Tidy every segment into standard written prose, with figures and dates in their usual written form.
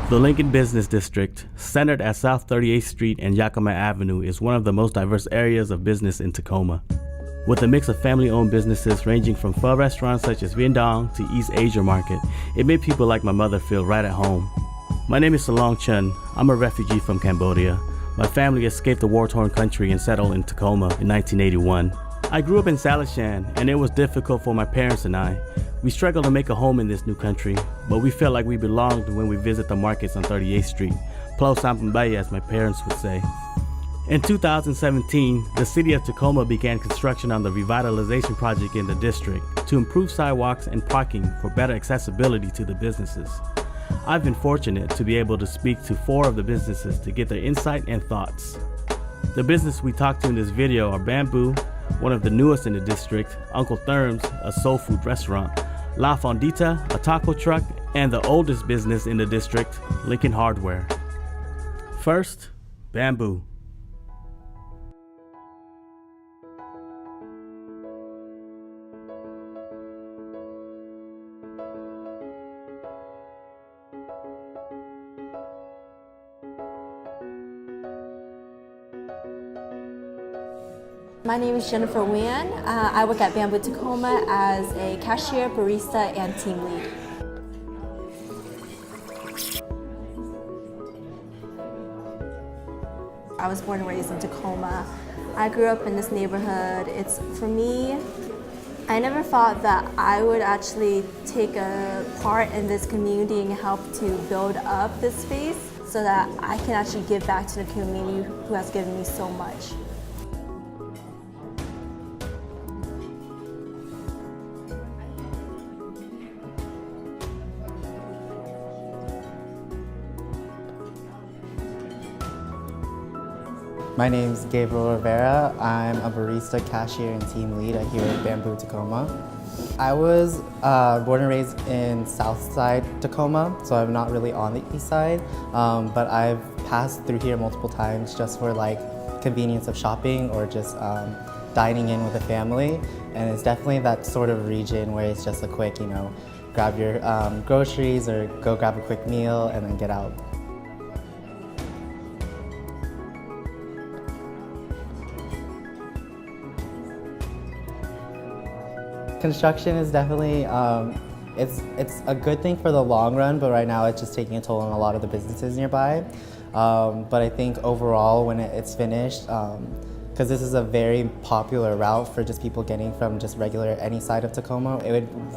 The Lincoln Business District, centered at South 38th Street and Yakima Avenue, is one of the most diverse areas of business in Tacoma. With a mix of family-owned businesses ranging from pho restaurants such as Viên Dong to East Asia Market, it made people like my mother feel right at home. My name is Salong Chun. I'm a refugee from Cambodia. My family escaped the war-torn country and settled in Tacoma in 1981. I grew up in Salishan, and it was difficult for my parents and I. We struggled to make a home in this new country, but we felt like we belonged when we visit the markets on 38th Street, Plo Sampambay as my parents would say. In 2017, the city of Tacoma began construction on the revitalization project in the district to improve sidewalks and parking for better accessibility to the businesses. I've been fortunate to be able to speak to 4 of the businesses to get their insight and thoughts. The business we talked to in this video are Bambu, one of the newest in the district, Uncle Thurms, a soul food restaurant, La Fondita, a taco truck, and the oldest business in the district, Lincoln Hardware. First, Bambu. My name is Jennifer Nguyen. I work at Bambu Tacoma as a cashier, barista, and team lead. I was born and raised in Tacoma. I grew up in this neighborhood. For me, I never thought that I would actually take a part in this community and help to build up this space so that I can actually give back to the community who has given me so much. My name is Gabriel Rivera. I'm a barista, cashier, and team lead here at Bambu Tacoma. I was born and raised in Southside Tacoma, so I'm not really on the east side, but I've passed through here multiple times just for like convenience of shopping or just dining in with a family. And it's definitely that sort of region where it's just a quick, grab your groceries or go grab a quick meal and then get out. Construction is definitely, it's a good thing for the long run, but right now it's just taking a toll on a lot of the businesses nearby. But I think overall when it's finished, because this is a very popular route for just people getting from just regular any side of Tacoma,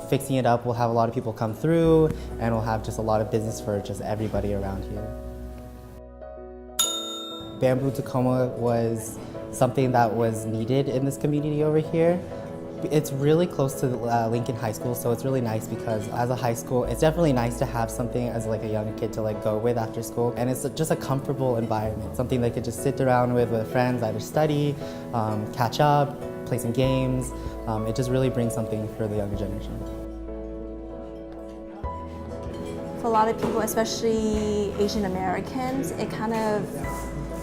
fixing it up will have a lot of people come through and we'll have just a lot of business for just everybody around here. Bambu Tacoma was something that was needed in this community over here. It's really close to Lincoln High School, so it's really nice because as a high school, it's definitely nice to have something as like a young kid to go with after school. And it's just a comfortable environment, something they could just sit around with friends, either study, catch up, play some games. It just really brings something for the younger generation. For a lot of people, especially Asian Americans, it kind of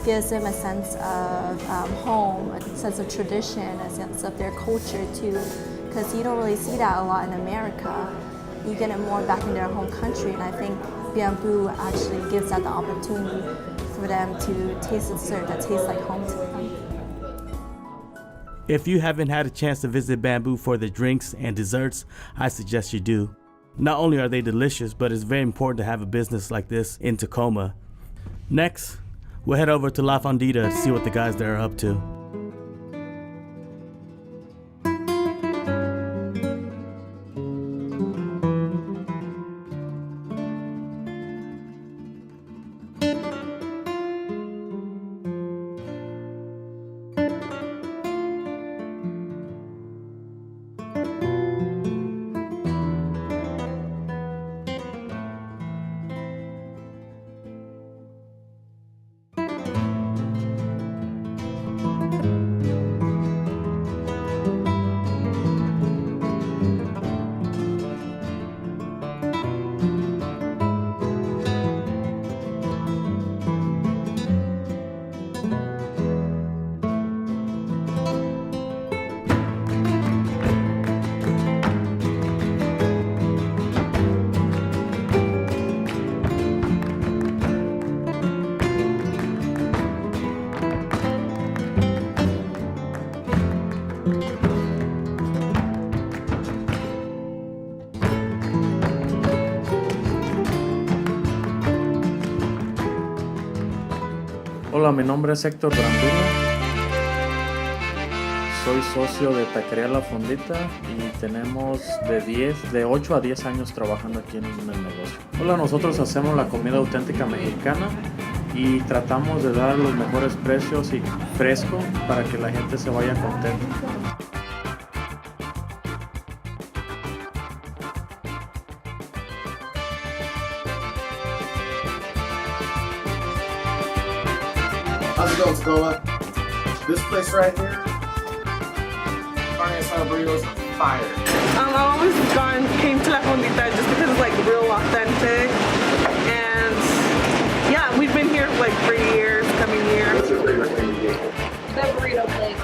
gives them a sense of home, a sense of tradition, a sense of their culture too, because you don't really see that a lot in America. You get it more back in their home country, and I think Bambu actually gives that the opportunity for them to taste a dessert that tastes like home to them. If you haven't had a chance to visit Bambu for the drinks and desserts, I suggest you do. Not only are they delicious, but it's very important to have a business like this in Tacoma. Next, we'll head over to La Fondita to see what the guys there are up to. Hola, mi nombre es Héctor Brandino. Soy socio de Taqueria La Fondita y tenemos de 8 a 10 años trabajando aquí en el negocio. Hola, nosotros hacemos la comida auténtica mexicana y tratamos de dar los mejores precios y fresco para que la gente se vaya contenta. How's it going, Tacoma? This place right here, carne asada burritos, fire. I've always came to La Fondita just because it's like real authentic, and yeah, we've been here for like 3 years, coming here. What's your favorite thing you get? The burrito place.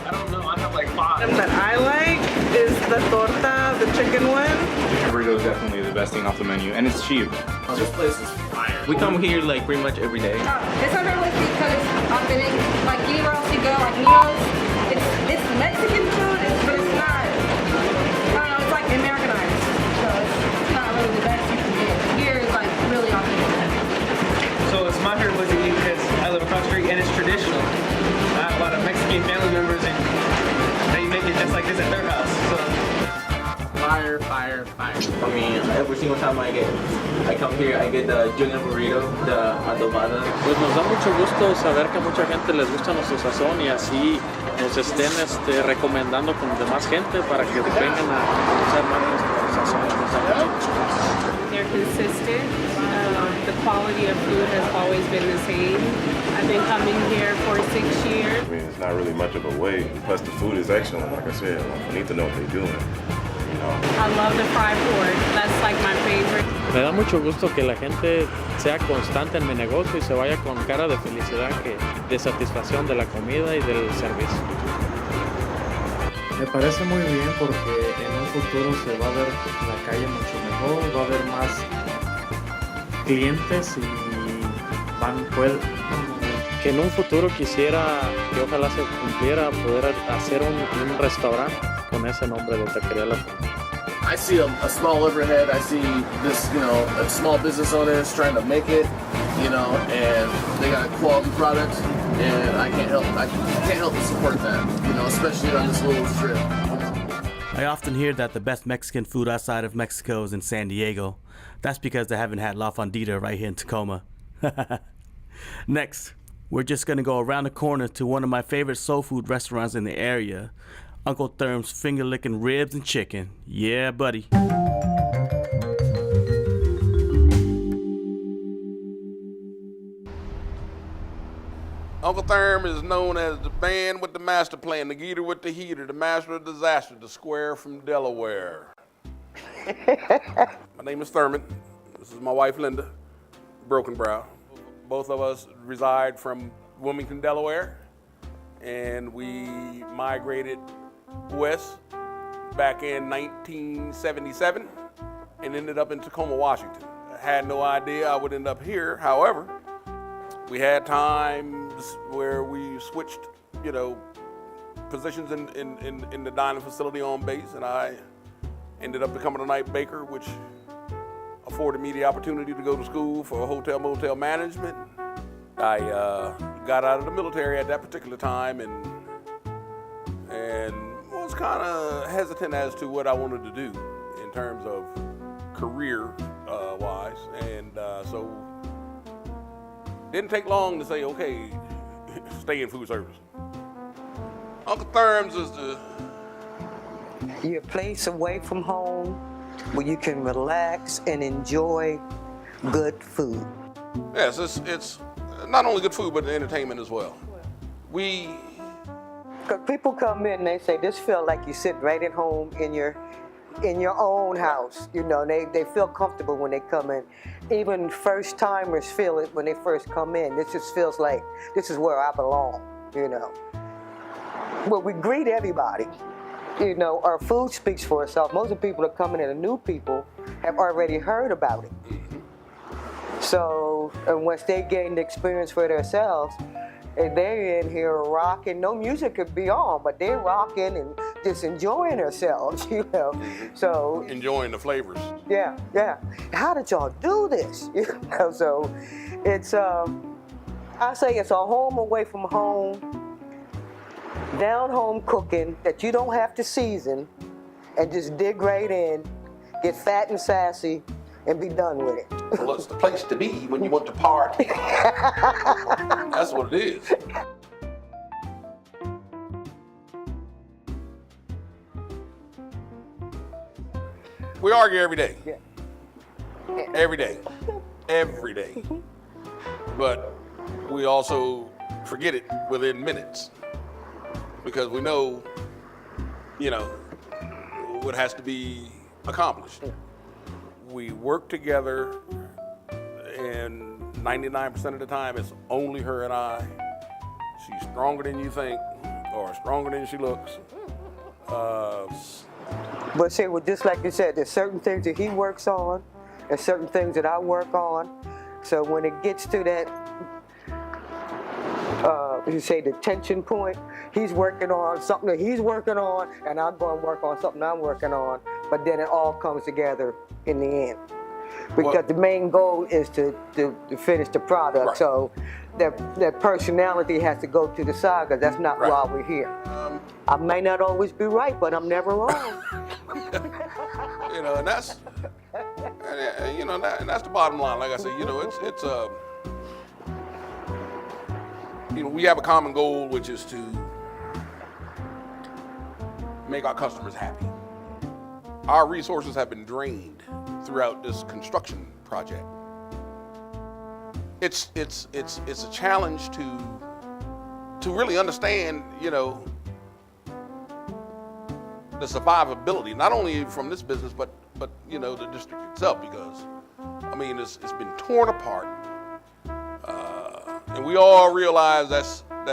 I don't know, I have like 5. And that I like is the torta, the chicken one. Burrito is definitely the best thing off the menu, and it's cheap. This place is fire. We come here like pretty much every day. It's underrated because it's authentic. Like anywhere else you go, like Neo's, it's Mexican food, but it's not. I don't know. It's like Americanized, so it's not really the best you can get. Here is like really authentic. So it's my favorite place to eat because I live across the street and it's traditional. I have a lot of Mexican family members and they make it just like this at their house. So. Fire, fire, fire. I mean, every single time I come here, I get the junior burrito, the adobada. Pues nos da mucho gusto saber que a mucha gente les gusta nuestro sazón y así nos estén recomendando con demás gente para que vengan a conocer más nuestro sazón. They're consistent. The quality of food has always been the same. I've been coming here for 6 years. I mean, it's not really much of a wait. Plus, the food is excellent. Like I said, I need to know what they're doing. I love the fried pork. That's like my favorite. Me da mucho gusto que la gente sea constante en mi negocio y se vaya con cara de felicidad, de satisfacción de la comida y del servicio. Me parece muy bien porque en un futuro se va a ver la calle mucho mejor, va a haber más clientes y que en un futuro quisiera que ojalá se cumpliera poder hacer un restaurante con ese nombre de Taqueria La Fondita. I see a small overhead. I see this, a small business owner is trying to make it, and they got a quality product, and I can't help but support that, especially on this little strip. I often hear that the best Mexican food outside of Mexico is in San Diego. That's because they haven't had La Fondita right here in Tacoma. Next, we're just gonna go around the corner to one of my favorite soul food restaurants in the area, Uncle Thurms finger-licking ribs and chicken. Yeah, buddy. Uncle Thurm is known as the band with the master plan, the geeter with the heater, the master of disaster, the square from Delaware. My name is Thurman. This is my wife, Linda, Broken Brow. Both of us reside from Wilmington, Delaware, and we migrated west back in 1977 and ended up in Tacoma, Washington. I had no idea I would end up here. However, we had times where we switched, positions in the dining facility on base, and I ended up becoming a night baker, which afforded me the opportunity to go to school for hotel motel management. I got out of the military at that particular time and was kind of hesitant as to what I wanted to do in terms of career wise, and so didn't take long to say, okay, stay in food service. Uncle Thurms is your place away from home where you can relax and enjoy good food. Yes, it's not only good food, but entertainment as well. Because people come in and they say, this feels like you sit right at home in your own house. They feel comfortable when they come in. Even first timers feel it when they first come in. This just feels like this is where I belong, But we greet everybody. Our food speaks for itself. Most of the people that come in, and the new people, have already heard about it. So, and once they gain the experience for themselves, and they're in here rocking. No music could be on, but they're rocking and just enjoying themselves, So enjoying the flavors. Yeah. How did y'all do this? So it's I say it's a home away from home, down home cooking that you don't have to season, and just dig right in, get fat and sassy, and be done with it. Well, it's the place to be when you want to party. That's what it is. We argue every day. Yeah. Every day. Every day. But we also forget it within minutes because we know, what has to be accomplished. We work together, and 99% of the time it's only her and I. She's stronger than you think, or stronger than she looks. But see, well, just like you said, there's certain things that he works on, and certain things that I work on. So when it gets to that, the tension point, he's working on something that he's working on, and I'm going to work on something I'm working on. But then it all comes together in the end. Because the main goal is to finish the product. Right. So that personality has to go to the side, because that's not why we're here. I may not always be right, but I'm never wrong. And that's the bottom line. Like I said, we have a common goal, which is to make our customers happy. Our resources have been drained throughout this construction project. It's a challenge to really understand, the survivability, not only from this business, but the district itself, because it's been torn apart, and we all realize that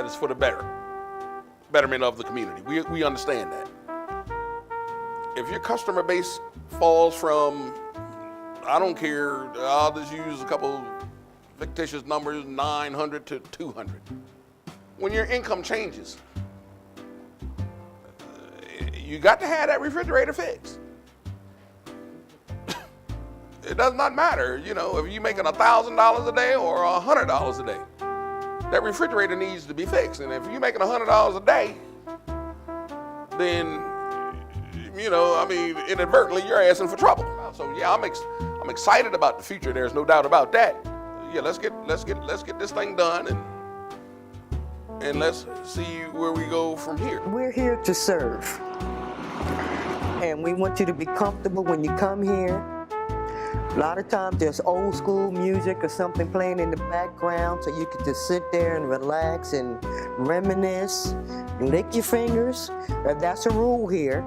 it's for the betterment of the community. We understand that. If your customer base falls from, I don't care, I'll just use a couple fictitious numbers, 900 to 200. When your income changes, you got to have that refrigerator fixed. It does not matter, if you're making $1,000 a day or $100 a day. That refrigerator needs to be fixed. And if you're making $100 a day, then, inadvertently you're asking for trouble. So yeah, I'm excited about the future. There's no doubt about that. Yeah, let's get this thing done, and let's see where we go from here. We're here to serve. And we want you to be comfortable when you come here. A lot of times there's old school music or something playing in the background, so you can just sit there and relax and reminisce and lick your fingers. That's a rule here.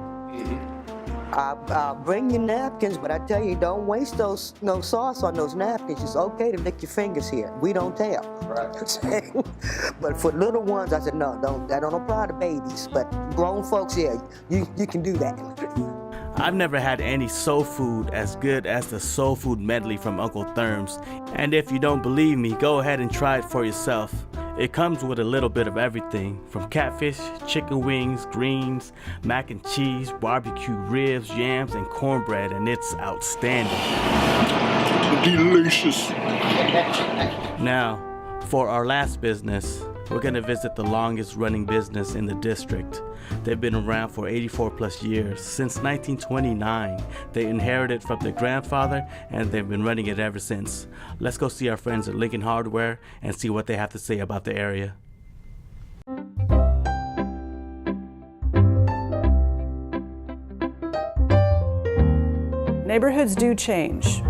I'll bring you napkins, but I tell you, don't waste no sauce on those napkins. It's okay to lick your fingers here. We don't tell. Right. But for little ones, I said, no, that don't apply to babies. But grown folks, yeah, you can do that. I've never had any soul food as good as the soul food medley from Uncle Thurms. And if you don't believe me, go ahead and try it for yourself. It comes with a little bit of everything, from catfish, chicken wings, greens, mac and cheese, barbecue ribs, yams, and cornbread, and it's outstanding. Delicious. Now, for our last business, we're gonna visit the longest running business in the district. They've been around for 84 plus years. Since 1929, they inherited from their grandfather, and they've been running it ever since. Let's go see our friends at Lincoln Hardware and see what they have to say about the area. Neighborhoods do change.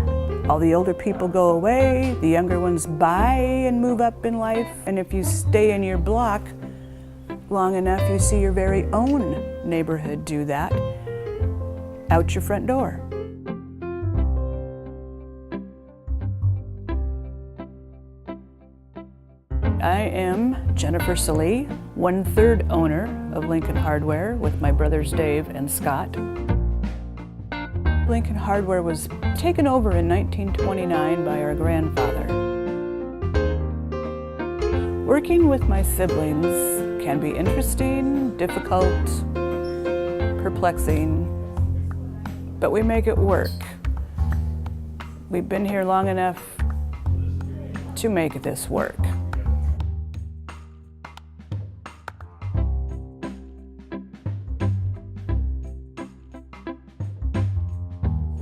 All the older people go away, the younger ones buy and move up in life, and if you stay in your block long enough, you see your very own neighborhood do that out your front door. I am Jennifer Salee, 1/3 owner of Lincoln Hardware with my brothers Dave and Scott. Lincoln Hardware was taken over in 1929 by our grandfather. Working with my siblings can be interesting, difficult, perplexing, but we make it work. We've been here long enough to make this work.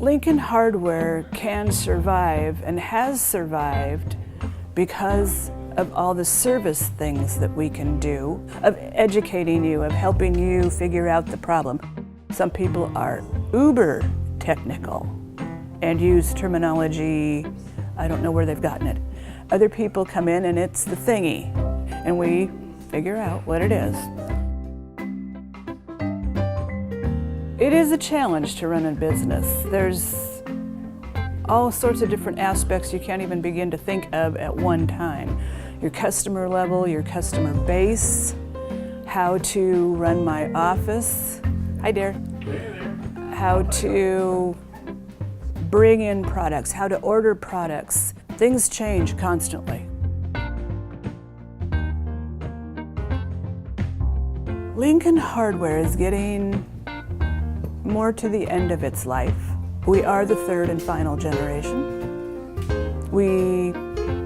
Lincoln Hardware can survive and has survived because of all the service things that we can do, of educating you, of helping you figure out the problem. Some people are uber technical and use terminology, I don't know where they've gotten it. Other people come in and it's the thingy, and we figure out what it is. It is a challenge to run a business. There's all sorts of different aspects you can't even begin to think of at one time. Your customer level, your customer base, how to run my office. Hi, Dare. How to bring in products, how to order products. Things change constantly. Lincoln Hardware is getting more to the end of its life. We are the third and final generation. We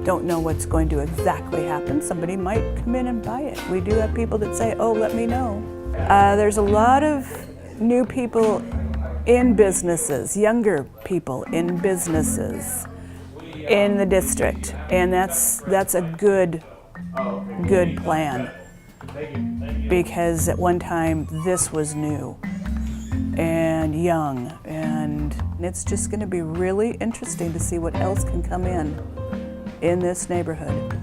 don't know what's going to exactly happen. Somebody might come in and buy it. We do have people that say, oh, let me know. There's a lot of new people in businesses, younger people in businesses in the district, and that's a good plan, because at one time this was new and young, and it's just going to be really interesting to see what else can come in this neighborhood.